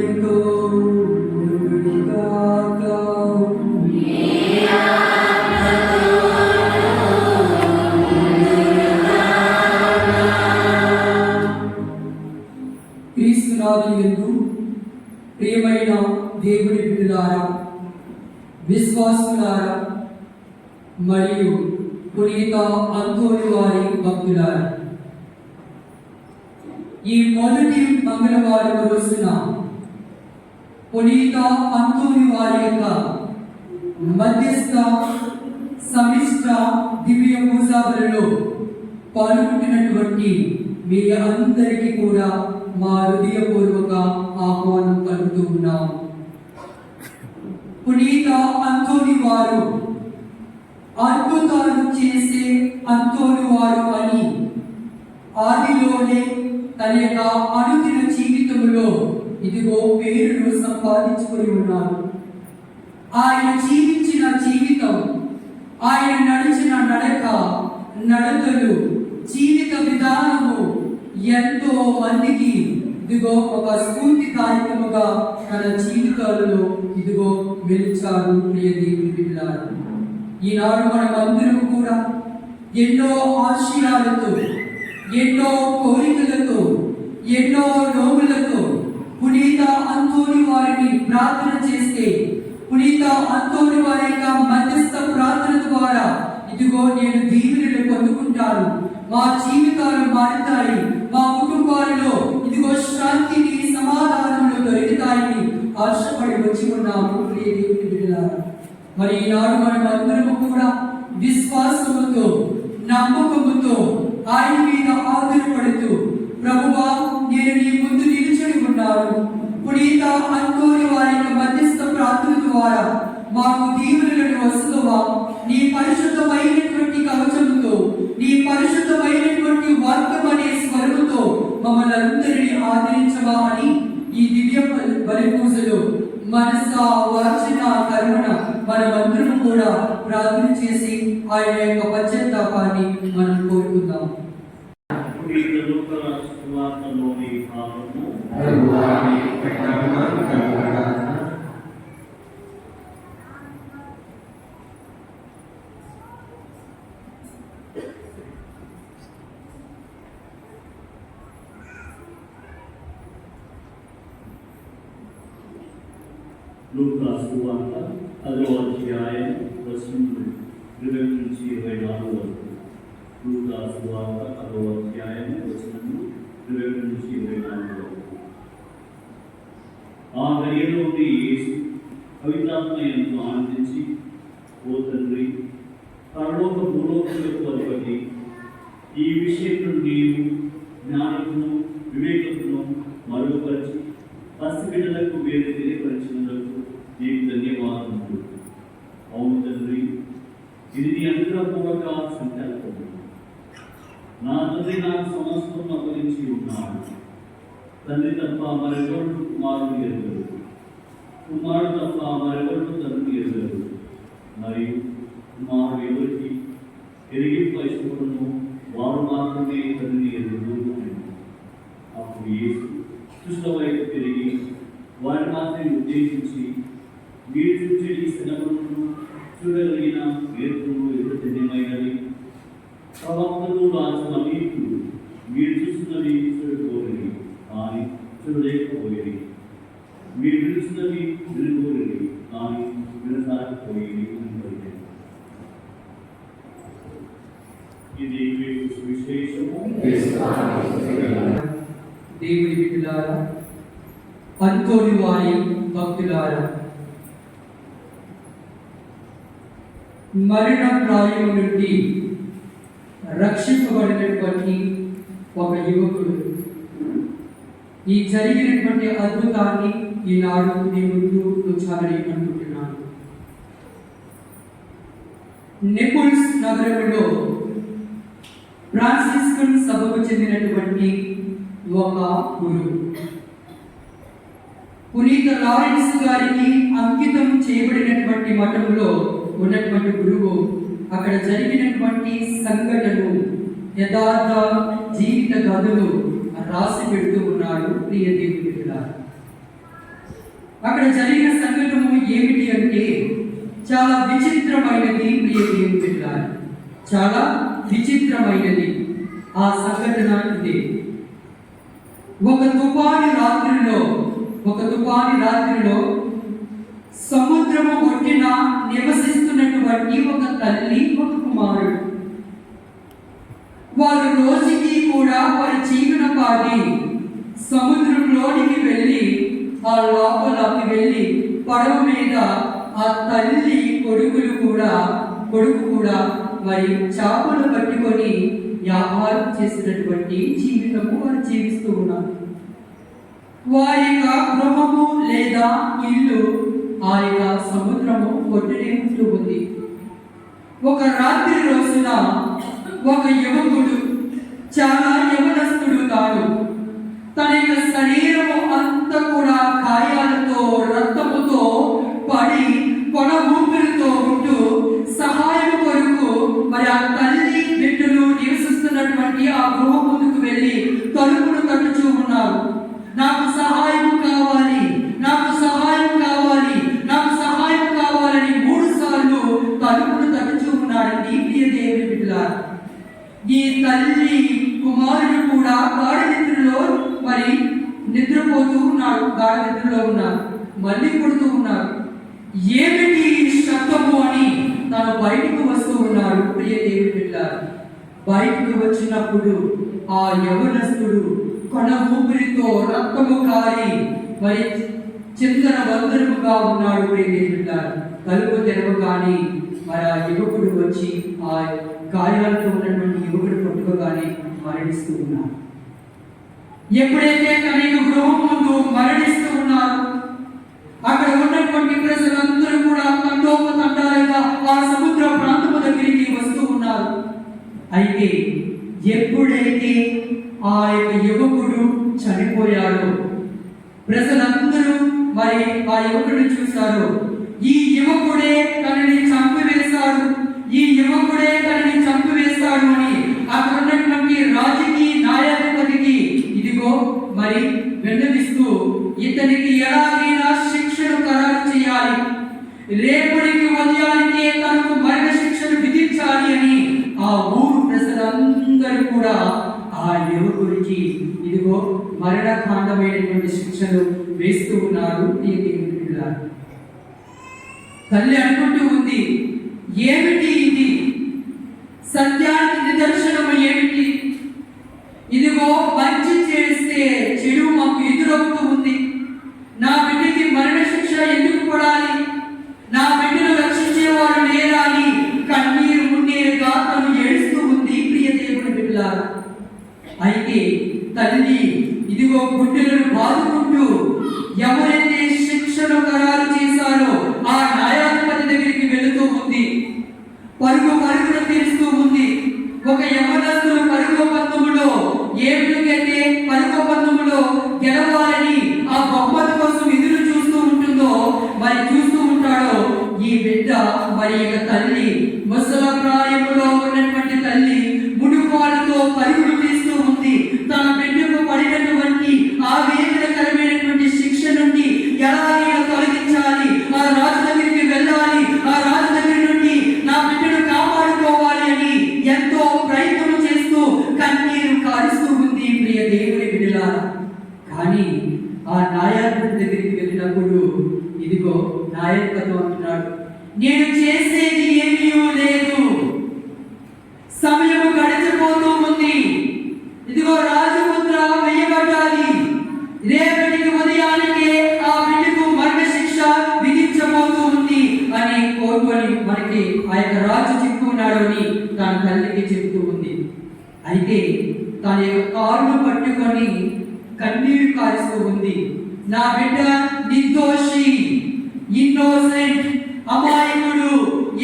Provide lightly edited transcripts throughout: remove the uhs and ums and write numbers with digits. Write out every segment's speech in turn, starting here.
అందరితో ఉండుగాక. క్రీస్తునాథునియందు ప్రియమైన దేవుని బిడ్డలారా, విశ్వాసులారా మరియు పునీత అంతోని వారి భక్తులారా, ఈ మొదటి మంగళవారం రోజున పునీత అంతోని వారి యొక్క మధ్యస్థ సమిష్ట దివ్య పూజాబలిలో పాల్గొంటున్నటువంటి మీ అందరికీ కూడా మా హృదయపూర్వక ఆహ్వానం పలుకుతూ ఉన్నాం. పునీత అంతోని వారు అద్భుతాలు చేసే అంతోని వారు అని ఆదిలోనే తన యొక్క అనుదిన జీవితంలో ఇదిగో పేరును సంపాదించుకొని ఉన్నారు. ఆయన జీవించిన జీవితం, ఆయన నడిచిన నడకలు, జీవిత విధానము ఎంతో మందికి ఇదిగో ఒక స్ఫూర్తిదాయకముగా తన జీవితాలలో ఇదిగో వెలిచారు. ప్రియ దేవుని బిడ్డలారా, ఈనాడు మనమందరము కూడా ఎన్నో ఆశయాలతో, ఎన్నో కోరికలతో, ఎన్నో నోములతో పునీత అంతోని వారిని ప్రార్థన చేస్తే, పునీత అంతోని వారి యొక్క మధ్యస్థ ప్రార్థన ద్వారా ఇదిగో నేను దీవెనలు పొందుకుంటాను, మా జీవితాలు మారుతాయి, మా కుటుంబాలలో ఇదిగో శాంతిని సమాధానములు దొరుకుతాయని ఆశపడి వచ్చి ఉన్నాము. ప్రియ దేవుని బిడ్డలారా, మరి ఈనాడు మనం అందరము కూడా విశ్వాసముతో, నమ్మకముతో ఆయన మీద ఆధారపడుతూ, ప్రభువా నేను నీ ముందు నిలిచి ఉన్నాను, పునీత అంతోని వారి యొక్క మధ్యస్థ ప్రార్థన ద్వారా మాకు దీవెనలను వస్తువా, నీ పరిశుద్ధమైనటువంటి కవచముతో, నీ పరిశుద్ధమైనటువంటి వాక్యం అనే స్వరముతో మమ్మల్ని అందరినీ ఆదరించవా అని ఈ దివ్య బలి పూజలో మనస వాచన కర్మణ మనమందరం కూడా ప్రార్థన చేసి ఆయన యొక్క పశ్చాత్తాపాన్ని మనం కోరుకుందాం. లూకా సువార్త 10వ అధ్యాయం వచనములు 20 నుంచి 24 వరకు. లూకా సువార్త 10వ అధ్యాయం వచనములు 20 నుంచి 24 వరకు. ఆ గడియలోని యేసు పవిత్రాత్మయంతో ఆనందించి, ఓ తండ్రి, పరలోక భూలోకములకు అధిపతి, ఈ విషయంలో నీవు జ్ఞానకును వివేకమును మరుగుపరిచి పసిబిడ్డలకు వేరే తెలియపరిచినందుకు నీకు ధన్యవాదములు. అవును తండ్రి, ఇది నీ అనుగ్రహపూర్వక సంకల్పము. నా తండ్రి నాకు సమస్తం అప్పగించి ఉన్నాడు. తండ్రి తప్ప మరెవరు కుమారుడు ఎరుగరు, కుమారుడు తప్ప మరెవరు తండ్రి ఎరుగరు, మరియు కుమారుడు ఎవరికి ఎరిగింపు ఇష్టపడను వారు మాత్రమే తండ్రి ఎరుగరు. అప్పుడు యేసు దుష్ట వైపు తిరిగి వారి మాత్రమే ఉద్దేశించి, మీరు చూసే ఈ శ్రమలను చూడగలిగిన నేర్పులు ఎంత ధన్యమైనది. ప్రవక్తలు రాజుల నీతులు మీరు చూస్తున్నది చూడకోరిని కానీ చూడలేకపోయేది, మీరు విడుచున్నది వినుకోరిని కానీ వినసాకపోయేది. ఇది విశేషము. దేవుని బిడ్డలారా, అంతోని వారి భక్తులారా, మరణ ప్రాయం నుండి రక్షింపబడినటువంటి ఒక యువకుడు ఈ జరిగినటువంటి అద్భుతాన్ని ఈనాడు మీ ముందు ఉంచాలని అనుకుంటున్నాను. నెపుల్స్ నగరంలో ఫ్రాన్సిస్కన్ సభకు చెందినటువంటి ఒక గురువు, పునీత లారెన్స్ గారికి అంకితం చేయబడినటువంటి మఠంలో ఉన్నటువంటి గురువు అక్కడ జరిగినటువంటి సంఘటనలు, యథార్థ జీవిత కథలు రాసి పెడుతూ ఉన్నాడు. ప్రియ దేవుని బిడ్డలారా, అక్కడ జరిగిన సంఘటన ఏమిటి అంటే చాలా విచిత్రమైనది. ప్రియ దేవుని బిడ్డలారా, చాలా విచిత్రమైనది ఆ సంఘటన ఇది. ఒక తుఫాను రాత్రిలో సముద్రము ఒడ్డున నివసిస్తున్నటువంటి ఒక తల్లి, ఒక కుమారుడు, వారు రోజుకి కూడా వారి జీవనోపాధి సముద్రంలోనికి వెళ్ళి ఆ లోపలకి వెళ్ళి పడవ మీద ఆ తల్లి కొడుకు కూడా మరి చేపలు పట్టుకొని వ్యాపారం చేసినటువంటి జీవితము వారు జీవిస్తూ ఉన్నారు. వారి యొక్క గృహము లేదా ఇల్లు ఆ యొక్క సముద్రము ఒడ్డునే ఉంటూ ఉంది. ఒక రాత్రి రోజున ఒక యువకుడు, చాలా యవనస్తుడు కాడు, తన యొక్క శరీరము అంతా కూడా గాయాలతో రక్తముతో పడి కొన ఊపిరితో ఉంటూ సహాయం కొరకు మరి ఆ తల్లి బిడ్డలు నివసిస్తున్నటువంటి ఆ గృహ ముందుకు వెళ్ళి తలుపును తట్టుచూ ఉన్నారు. నాకు సహాయం కావాలి, నాకు సహాయం కావాలి, నాకు సహాయం కావాలని 3 సార్లు తలుపును తట్టుచూ ఉన్నాడండి. ప్రియ దేవుని బిడ్డలారా, ఈ తల్లి కుమారుడు కూడా గాఢ నిద్రలో మరి నిద్రపోతూ ఉన్నాడు. గాఢ నిద్రలో ఉన్నారు, మళ్ళీ కొడుతూ ఉన్నారు. ఏమిటి శబ్దము అని తాను బయటకు వస్తూ ఉన్నాడు. ప్రియ దేవుని బిడ్డలారా, బయటకు వచ్చినప్పుడు ఆ యవనస్తుడు కొన ఊపిరితో రక్తము కారి మరి చింతన వందరముగా ఉన్నాడు. ప్రియ దేవుని బిడ్డలారా, తలుపు తెరవగానే మరి ఆ యువకుడు వచ్చి ఆ గాయాలతో ఉన్నటువంటి యువకుడు పట్టుకోగానే మరణిస్తూ ఉన్నారు. ఎప్పుడైతే తన గృహం ముందు మరణిస్తూ ఉన్నారు, అక్కడ ఉన్నటువంటి ప్రజలందరూ కూడా తండోపతండాలుగా ఆ సముద్ర ప్రాంతము దగ్గరికి వస్తూ ఉన్నారు. అయితే ఎప్పుడైతే ఆ యొక్క యువకుడు చనిపోయాడో ప్రజలందరూ మరి ఆ యువకుడిని చూశారు. ఈ యువకుడే తనని చంపివేశాడు, ఈ యువకుడే తనని చంపివేస్తాడు అని అక్కడ ఉన్నటువంటి రాజకీయ న్యాయాధిపతికి ఇదిగో మరి విన్నవిస్తూ ఇతనికి ఎలాగైనా శిక్షను ఖరారు చేయాలి, రేపటికి ఉదయానికే తనకు మరణ శిక్షను విధించాలి అని ఆ ఊరు ప్రజలందరూ కూడా ఆ యువకుడికి ఇదిగో మరణకాండమైనటువంటి శిక్షను వేస్తూ ఉన్నారు. తల్లి అనుకుంటూ ఉంది, ఏమిటి ఇది? సత్యానికి నిదర్శనము ఏమిటి? ఇదిగో మంచి చేస్తే చెడు మాకు ఎదురవుతూ ఉంది. నా బిడ్డకి మరణ శిక్ష ఎందుకు పడాలి? నా బిడ్డను రక్షించేవాడు లేరా అని కన్నీరు మున్నీరుగా తను ఏడుస్తూ ఉంది. ప్రియ దేవుని బిడ్డలారా, అయితే తల్లి ఇదిగో గుడ్డలను బాదుకుంటూ ఎవరైతే శిక్షను ఖరారు చేశారో ఆ న్యాయాధిపతి దగ్గరికి వెళుతూ ఉంది. పరుగును తీరుస్తూ ఉంది. ఒక యవనస్తుడు పరుగు పందెములో ఏమిటైతే పరుగు పందెములో గెలవాలని ఆ బహుమతి కోసం ఎదురు చూస్తూ ఉంటుందో మరి చూస్తూ ఉంటాడో ఈ బిడ్డ మరి యొక్క తల్లి ముసల ప్రాయములో ఉన్నటువంటి తల్లి ముడుకాలతో పరుగులు తీస్తూ ఉంది. తన బిడ్డకు పడినటువంటి ఆ వేదనకరమైనటువంటి శిక్ష నుండి ఎలాగైనా తొలగించాలి, ఆ రాజు దగ్గరికి వెళ్ళాలి, ఆ రాజు దగ్గర నుండి నా బిడ్డను కాపాడుకోవాలి అని ఎంతో ప్రయత్నం చేస్తూ కన్నీరు కారుస్తూ ఉంది. ప్రియ దేవుని బిడ్డలారా, కానీ ఆ న్యాయాధిపతి దగ్గరికి వెళ్ళినప్పుడు ఇదిగో న్యాయాధిపతి అంటున్నాడు, నేను చేసేది ఏమీ లేదు, సమయము గడిచిపోతూ ఉంది, ఇదిగో రాజముద్ర వేయబడ్డాది, రేపటికి ఉదయానికే ఆ బిడ్డకు మరణ శిక్ష విధించబోతూ ఉంది అని కోరుకొని మనకి ఆ యొక్క రాజు చెప్పుకున్నాడు అని తన తల్లికి చెప్తూ ఉంది. అయితే తన యొక్క కారును పట్టుకొని కన్నీరు కారుస్తూ ఉంది. నా బిడ్డ నిర్దోషి, ఇన్నోసెంట్, అమాయకుడు,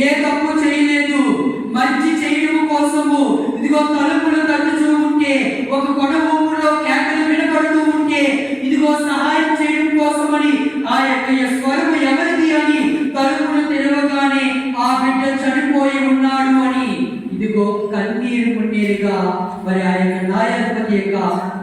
ఏ తప్పు చేయలేదు, మంచి చేయడం కోసము ఇదిగో తలుపులు తట్టుచూ ఉంటే ఒక కొన ఊపిరిలో కేకలు వినపడుతూ ఉంటే ఇదిగో సహాయం చేయడం కోసమని ఆ యొక్క స్వరం ఎవరిది అని తలుపులు తెరవగానే ఆ బిడ్డ చనిపోయి ఉన్నాడు అని ఇదిగో కన్నీరు మున్నీరుగా మరి ఆ యొక్క న్యాయాధిపతి యొక్క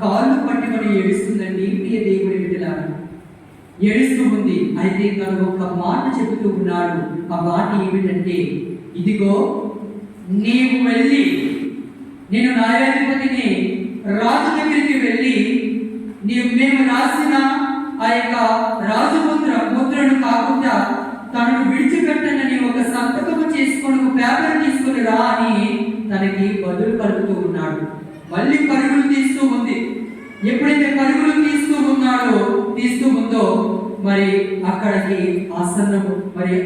కాళ్ళు పట్టుకొని ఏడుస్తుందండి. ప్రియ దేవుని బిడ్డలారా, ఏడుస్తూ ఉంది. అయితే తను ఒక మాట చెబుతూ ఉన్నాడు. ఆ మాట ఏమిటంటే, ఇదిగో నీవు వెళ్ళి, నేను న్యాయాధిపతిని రాజు దగ్గరికి వెళ్ళి మేము రాసిన ఆ యొక్క ముద్రను కాకుండా తనను విడిచిపెట్టనని ఒక సంతకము చేసుకొని ఒక పేపర్ తీసుకొని రా అని తనకి బదులు పలుకుతూ ఉన్నాడు. మళ్ళీ పరుగులు తీస్తూ ఉంది. ఎప్పుడైతే పరుగులు తీస్తూ ఉందో మరి అక్కడికి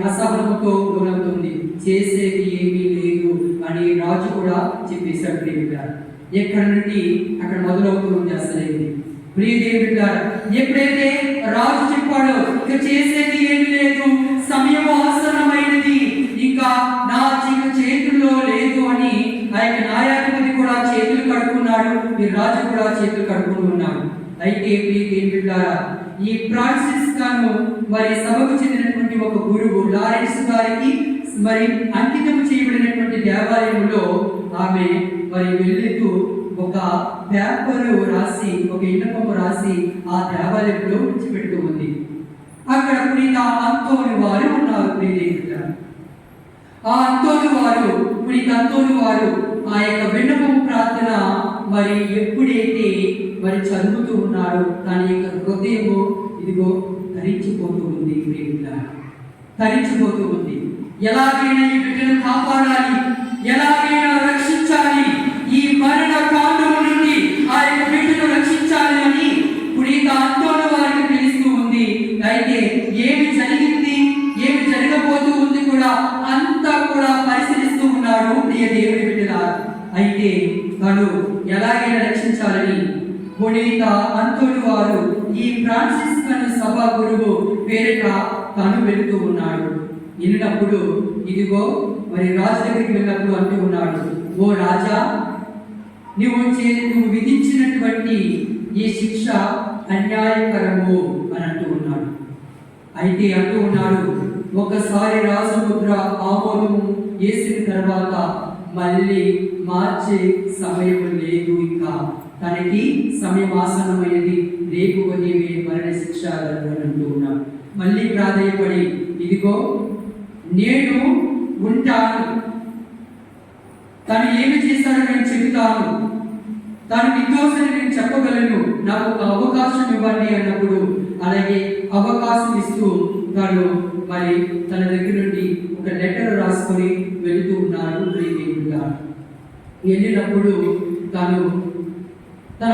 అసహనముతో లోనవుతుంది. చేసేది ఏమీ లేదు అని రాజు కూడా చెప్పేశాడు. ప్రియమిత్రులారా, ఎక్కడి నుండి అక్కడ మొదలవుతూ ఉంది అసలేది. ప్రియదేవులారా, ఎప్పుడైతే రాజు చెప్పాడో ఇక చేసేది ఏమీ లేదు, సమయం ఆసన్నమైనది, ఇంకా నా చేతుల్లో లేదు అని ఆ యొక్క న్యాయాధిపతి కూడా చేతులు కడుక్కున్నాడు. ఈ రాజు కూడా చేతులు కడుక్కుని ఉన్నాడు. అయితే ప్రియదేవులారా, ఈ ఫ్రాన్సిస్ గాను మరి సభకు చెందినటువంటి ఒక గురువు లారెన్స్ గారికి మరి అంకితం చేయబడినటువంటి దేవాలయంలో ఆమె మరి వెళ్తూ ఒక పేపర్ రాసి, ఒక ఇంటపము రాసి ఆ దేవాలయంలో విడిచిపెడుతూ ఉంది. అక్కడ పునీత అంతోని వారు ఉన్నారు. ప్రియదేవులారా, ఆ పునీత అంతోని వారు ఆ యొక్క విన్నపము ప్రార్థన మరి ఎప్పుడైతే మరి చదువుతూ ఉన్నారో తన యొక్క హృదయము ఇదిగో ధరించిపోతూ ఉంది. ప్రియమిత్రులారా, ధరించిపోతూ ఉంది. ఎలాగైనా ఈ బిడ్డను కాపాడాలి, ఎలాగైనా రక్షించాలి, ఈ మరణ కాండము నుండి ఆ యొక్క బిడ్డను రక్షించాలి అని పునీత అంతోని వారికి తెలుస్తూ ఉంది. అయితే ఏమి జరిగింది, ఏమి జరగబోతూ ఉంది కూడా అంతా కూడా పరిశీలిస్తూ ఉన్నాడు ప్రియ దేవుని బిడ్డలారా. అయితే తను ఎలాగైనా రక్షించాలని పునీత అంతోని వారు ఈ ఫ్రాన్సిస్కన్ సభా గురువు పేరిట తను వెళుతూ ఉన్నాడు. వెళ్ళినప్పుడు ఇదిగో మరి రాజు దగ్గరికి వెళ్ళినప్పుడు అంటూ ఉన్నాడు, ఓ రాజా, నువ్వు విధించినటువంటి ఈ శిక్ష అన్యాయకరము అని అంటూ ఉన్నాడు. అయితే అంటూ ఉన్నాడు, ఒకసారి రాజముద్ర ఆమోదము వేసిన తర్వాత మళ్ళీ మార్చే సమయం లేదు, ఇంకా తనకి సమయం ఆసన్నమైనది, రేపు ఉదయమే మరణ శిక్ష అని అంటూ ఉన్నాడు. మళ్ళీ ప్రాధాయపడి, ఇదిగో నేను ఉంటాను, తను ఏమి చేశాడో నేను చెబుతాను, తను నిర్దోషని నేను చెప్పగలను, నాకు ఒక అవకాశం ఇవ్వండి అన్నప్పుడు అలాగే అవకాశం ఇస్తూ తను మరి తన దగ్గర నుండి ఒక లెటర్ రాసుకొని వెళుతూ ఉన్నారు. వెళ్ళినప్పుడు తను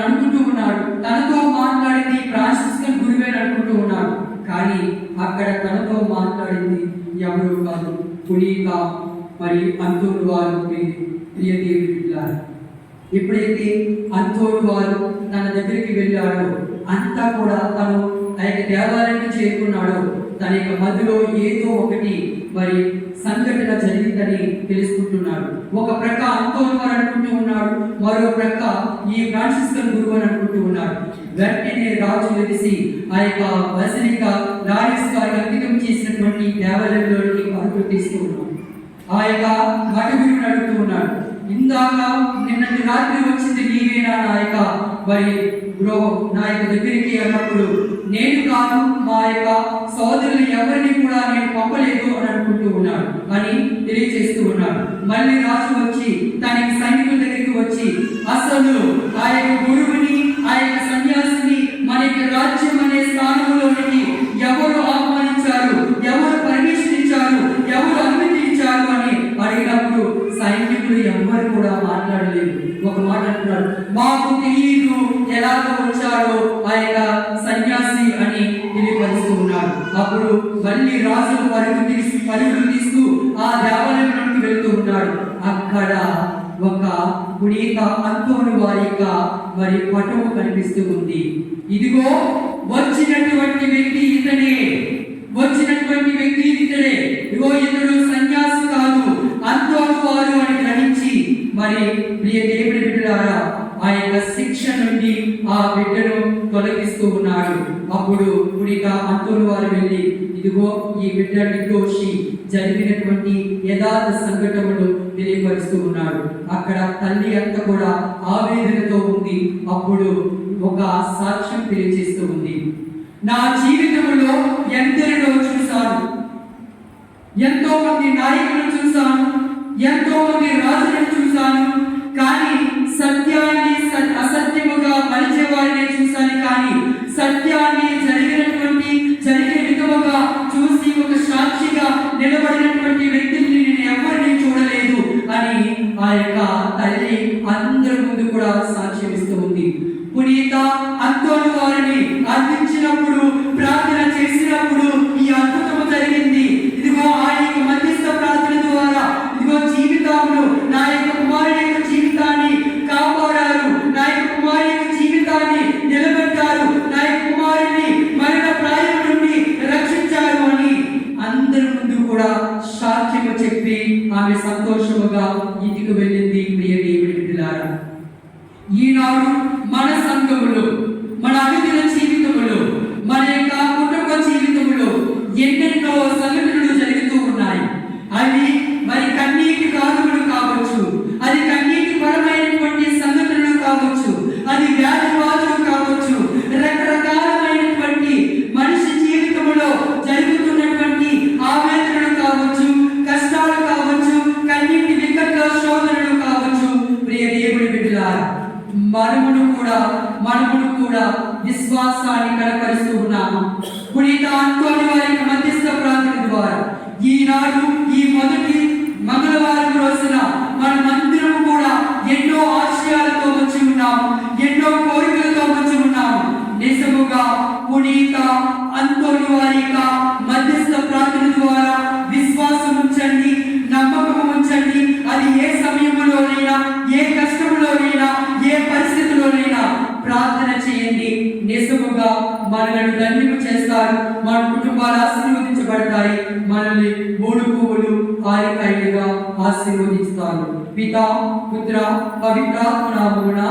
అనుకుంటూ ఉన్నాడు, తనతో మాట్లాడింది ఫ్రాన్సిస్కన్ గురువే అనుకుంటూ ఉన్నాడు. కానీ అక్కడ తనతో మాట్లాడింది ఎవరు కాదు, పునీత మరి అంతోని వారు. ప్రియ దేవుని బిడ్డలారా, ఎప్పుడైతే అంతోని వారు తన దగ్గరికి వెళ్ళాడో అంతా కూడా తను ఆ యొక్క దేవాలయానికి చేరుకున్నాడో తన యొక్క మధ్యలో ఏదో ఒకటి మరి సంఘటన జరిగిందని తెలుసుకుంటున్నాడు. ఒక ప్రక్క అంతోని వారు అనుకుంటూ ఉన్నాడు, మరో ప్రక్క ఈ ఫ్రాన్సిస్కన్ గురువు అని అనుకుంటూ ఉన్నాడు. వెంటనే రాజు వెలిసి ఆ యొక్క బసిలికా లారెన్స్ గారికి అంకితం చేసినటువంటి దేవాలయంలోకి పరుగులు తీస్తూ ఉన్నాడు. ఆ యొక్క మఠగురువుని అడుగుతూ ఉన్నాడు, ఇందాక నిన్నటి రాత్రి వచ్చింది నీవేనా నాయక మరి నా యొక్క దగ్గరికి అన్నప్పుడు నేను కాదు, మా యొక్క సోదరులు ఎవరిని కూడా నేను పంపలేదు అని అనుకుంటూ ఉన్నాడు అని తెలియజేస్తూ ఉన్నాడు. మళ్ళీ రాజు వచ్చి తనకి సైనికుల దగ్గరికి వచ్చి, అసలు ఆ యొక్క గురువుని, ఆ యొక్క సన్యాసిని మన యొక్క రాజ్యం అనే స్థానంలోనికి ఎవరు ఆహ్వానించారు, ఎవరు పర్మిషన్ ఇచ్చారు, ఎవరు అనుమతి ఇచ్చారు అని అడిగినప్పుడు సైనికులు ఎవ్వరు కూడా మాట్లాడలేదు. ఒక మాట అంటున్నాడు, మాకు తెలియదు ఎలాగో వచ్చాడో ఆ యొక్క సన్యాసి అని తెలియపరుస్తూ ఉన్నాడు. అప్పుడు మళ్ళీ రాజు పరుగులు తీస్తూ ఆ దేవాలయంలోకి వెళ్తూ ఉన్నాడు. అక్కడ ఒక పునీత అంతోని వారి యొక్క మరి పటము కనిపిస్తూ ఉంది. ఇదిగో వచ్చినటువంటి వ్యక్తి ఇతడే, ఇదిగో ఇతడు సన్యాసి కాదు, అంతోని వారు అని గ్రహించి మరి ప్రియ దేవుని బిడ్డలారా ఆ యొక్క శిక్ష నుండి ఆ బిడ్డను తొలగిస్తూ ఉన్నాడు. అప్పుడు పునీత అంతోని వారు వెళ్ళి, ఇదిగో ఈ బిడ్డ నిర్దోషి, జరిగినటువంటి యథార్థ సంఘటనలు తెలియపరుస్తూ ఉన్నాడు. అక్కడ తల్లి అంతా కూడా ఆవేదనతో ఉంది. అప్పుడు ఒక సాక్ష్యం తెలియజేస్తూ ఉంది. నా జీవితంలో ఎందరినో చూశాను, ఎంతో మంది నాయకులను చూశాను, ఎంతో మంది రాజులను చూశాను. కానీ సత్యాన్ని అసత్యముగా మలిచే వారిని చూశాను. కానీ సత్యాన్ని జరిగిన విధముగా చూసి ఒక సాక్షిగా నిలబడినటువంటి వ్యక్తిని నేను ఎవరిని చూడలేదు అని ఆ యొక్క తల్లి అందరి ముందు కూడా సాక్ష్యం ఇస్తూ ఉంది. పునీత అంతోని వారిని అందించినప్పుడు, ప్రార్థన చేసినప్పుడు ఈ అద్భుతము జరిగింది. ఇదిగో ఆ యొక్క మధ్యస్థ ప్రార్థన ద్వారా ఇదిగో జీవితంలో నా యొక్క కుమారుని యొక్క జీవితాన్ని కాపాడారు, నా యొక్క కుమారుని యొక్క జీవితాన్ని నిలబెట్టారు, నా యొక్క కుమారుని మరణ ప్రాయం నుండి రక్షించారు అని అందరి ముందు కూడా సాక్ష్యము చెప్పి ఆమె సంతోషముగా ఇంటికి వెళ్ళింది. ప్రియ దేవుని బిడ్డలారా, ఈనాడు మన సంఘములో, మన అనుదిన జీవితములో, మన యొక్క కుటుంబ జీవితంలో ఎన్నెన్నో సంఘటనలు జరుగుతూ ఉన్నాయి. అవి మరి కన్నీటి కారణములు కావచ్చు, అది కన్నీటి పరమైనటువంటి సంఘటనలు కావచ్చు, అది వ్యాధి బాధలు కావచ్చు, రకరకాలమైనటువంటి మనిషి జీవితంలో జరుగుతున్నటువంటి ఆవేదనలు కావచ్చు, కష్టాలు కావచ్చు, కన్నీటి వికట శోధనలు కావచ్చు. ప్రియ దేవుని బిడ్డలారా, మనమును కూడా విశ్వాసాన్ని కనపరుస్తూ ఉన్నాము. పునీత అంతోని వారి మధ్యస్థ ప్రార్థన ద్వారా ఈనాడు ఈ మొదటి మంగళవారం రోజున మనమందరం కూడా ఎన్నో ఆశయాలతో వచ్చి ఉన్నాము, ఎన్నో కోరికలతో వచ్చి ఉన్నాము. నిజముగా పునీత అంతోని వారి మధ్యస్థ ప్రార్థన ద్వారా విశ్వాసం ఉంచండి, నమ్మకం ఉంచండి. అది ఏ సమయంలోనైనా, ఏ కష్టంలోనైనా, ఏ పరిస్థితిలోనైనా ప్రార్థన చేయండి. నిజముగా మనల్ని ధన్యము చేస్తారు, మన కుటుంబాలు ఆశీర్వదించబడతాయి, మనల్ని 3 పువ్వులు 6 కాయలుగా ఆశీర్వదిస్తారు. పితా, పుత్ర, పవిత్రాత్మ నామమున